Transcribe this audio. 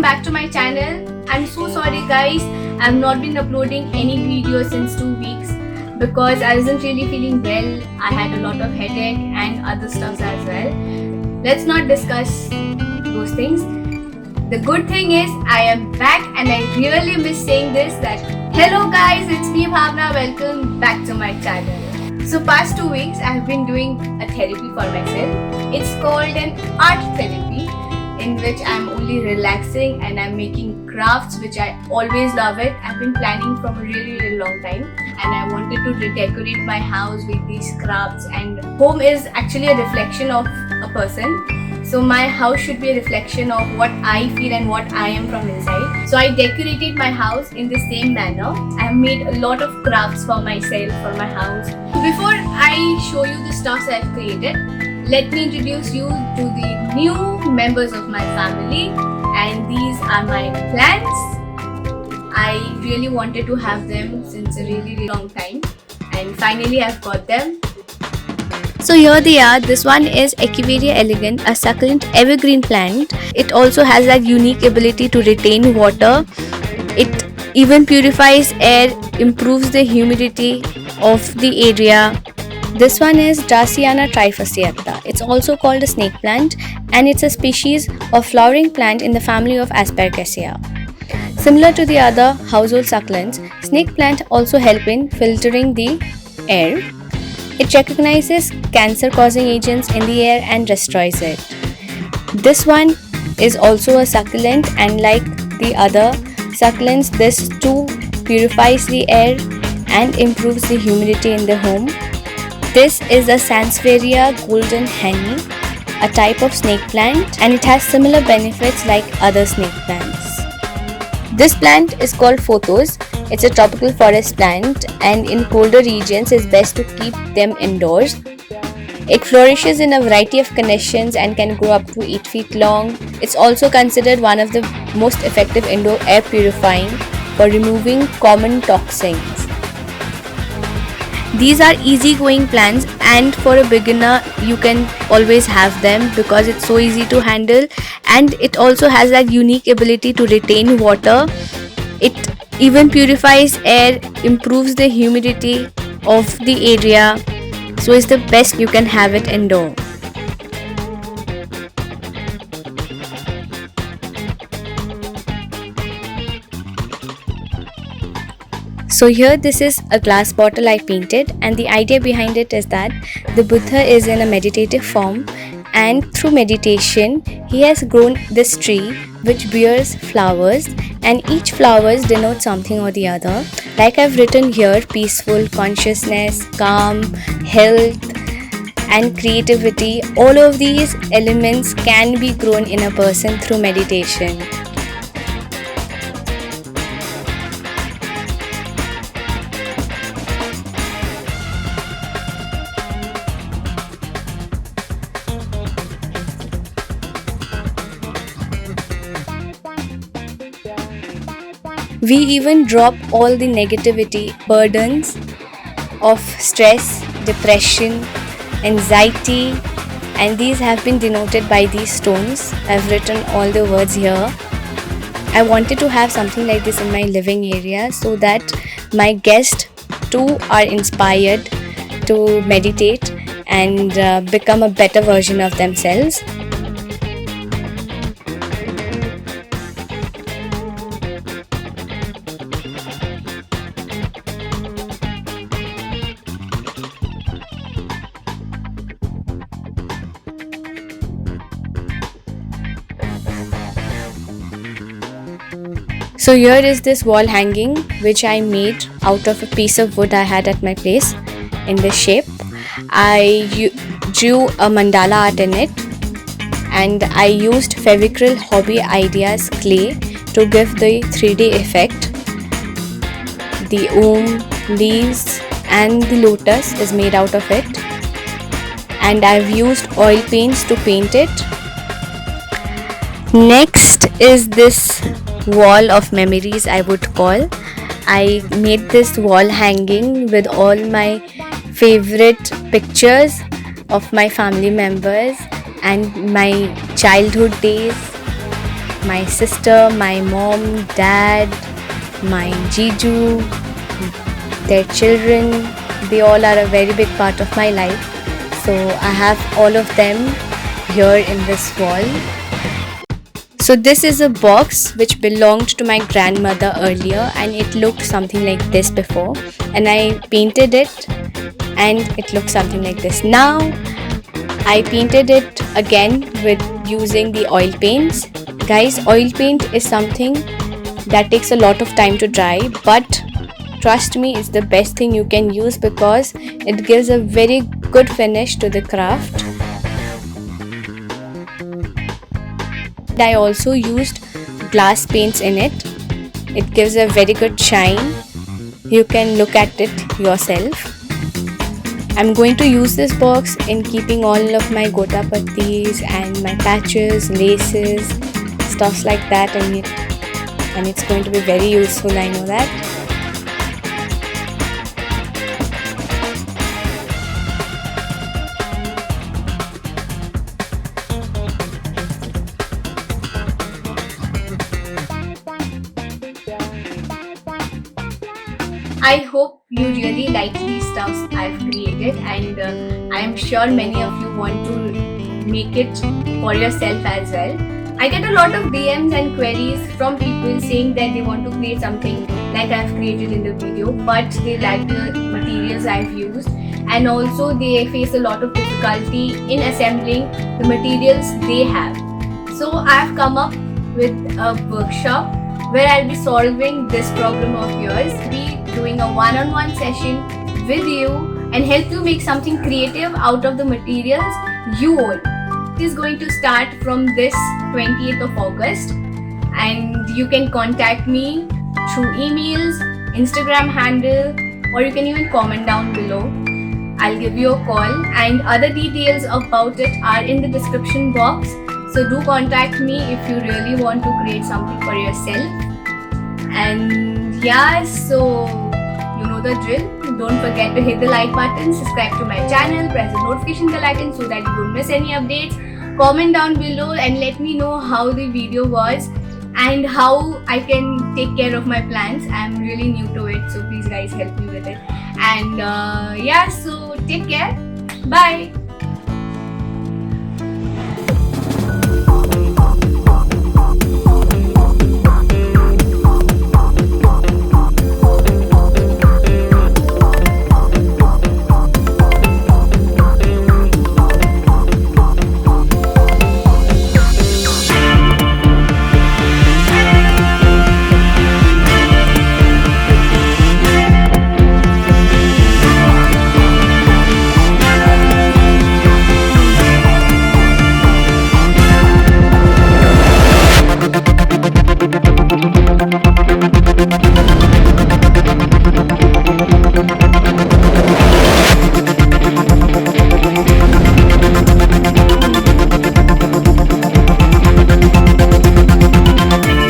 welcome back to my channel. I'm so sorry guys, I've not been uploading any videos since 2 weeks because I wasn't really feeling well. I had a lot of headache and other stuff as well. Let's not discuss those things. The good thing is I am back and I really miss saying this that hello guys, it's me Bhavna, welcome back to my channel. So past 2 weeks I have been doing a therapy for myself. It's called an art therapy in which I'm only relaxing and I'm making crafts which I always love it. I've been planning from a really long time and I wanted to redecorate my house with these crafts, and home is actually a reflection of a person. So my house should be a reflection of what I feel and what I am from inside. So I decorated my house in the same manner. I have made a lot of crafts for myself, for my house. Before I show you the stuffs I have created, let me introduce you to the new members of my family, and these are my plants. I really wanted to have them since a really long time and finally I've got them. So here they are. This one is Echeveria elegans, a succulent evergreen plant. It also has that unique ability to retain water. It even purifies air, improves the humidity of the area. This one is Dracaena trifasciata. It's also called a snake plant and it's a species of flowering plant in the family of Aspergillus. Similar to the other household succulents, snake plant also help in filtering the air. It recognizes cancer-causing agents in the air and destroys it. This one is also a succulent, and like the other succulents, this too purifies the air and improves the humidity in the home. This is a Sansevieria golden honey, a type of snake plant, and it has similar benefits like other snake plants. This plant is called Photos. It's a tropical forest plant and in colder regions it's best to keep them indoors. It flourishes in a variety of conditions and can grow up to 8 feet long. It's also considered one of the most effective indoor air purifying for removing common toxins. These are easygoing plants and for a beginner you can always have them because it's so easy to handle, and it also has that unique ability to retain water. It even purifies air, improves the humidity of the area, so it's the best you can have it indoor. So here this is a glass bottle I painted, and the idea behind it is that the Buddha is in a meditative form, and through meditation he has grown this tree which bears flowers, and each flowers denote something or the other. Like I've written here, peaceful, consciousness, calm, health and creativity. All of these elements can be grown in a person through meditation. We even drop all the negativity, burdens of stress, depression, anxiety, and these have been denoted by these stones. I've written all the words here. I wanted to have something like this in my living area so that my guests too are inspired to meditate and become a better version of themselves. So here is this wall hanging which I made out of a piece of wood I had at my place in this shape. I drew a mandala art in it, and I used Fevicryl Hobby Ideas clay to give the 3D effect. The leaves and the lotus is made out of it, and I've used oil paints to paint it. Next is this wall of memories, I would call. I made this wall hanging with all my favorite pictures of my family members and my childhood days my sister, my mom, dad, my Jiju, their children, they all are a very big part of my life. So I have all of them here in this wall. So this is a box which belonged to my grandmother earlier, and it looked something like this before, and I painted it and it looks something like this. Now I painted it again with using the oil paints. Guys, oil paint is something that takes a lot of time to dry, but trust me, it's the best thing you can use because it gives a very good finish to the craft. I also used glass paints in it. It gives a very good shine. You can look at it yourself. I'm going to use this box in keeping all of my gota pattis and my patches, laces, stuffs like that, and it's going to be very useful, I know that. I hope you really like these stuffs I've created, and I am sure many of you want to make it for yourself as well. I get a lot of DMs and queries from people saying that they want to create something like I've created in the video, but they like the materials I've used, and also they face a lot of difficulty in assembling the materials they have. So I've come up with a workshop where I'll be solving this problem of yours, be doing a one-on-one session with you and help you make something creative out of the materials you own. It is going to start from this 20th of August, and you can contact me through emails, Instagram handle, or you can even comment down below. I'll give you a call, and other details about it are in the description box. So do contact me if you really want to create something for yourself. And yeah, so you know the drill. Don't forget to hit the like button, subscribe to my channel, press the notification bell icon so that you don't miss any updates. Comment down below and let me know how the video was and how I can take care of my plants. I'm really new to it, so please guys help me with it. And yeah, so take care. Bye.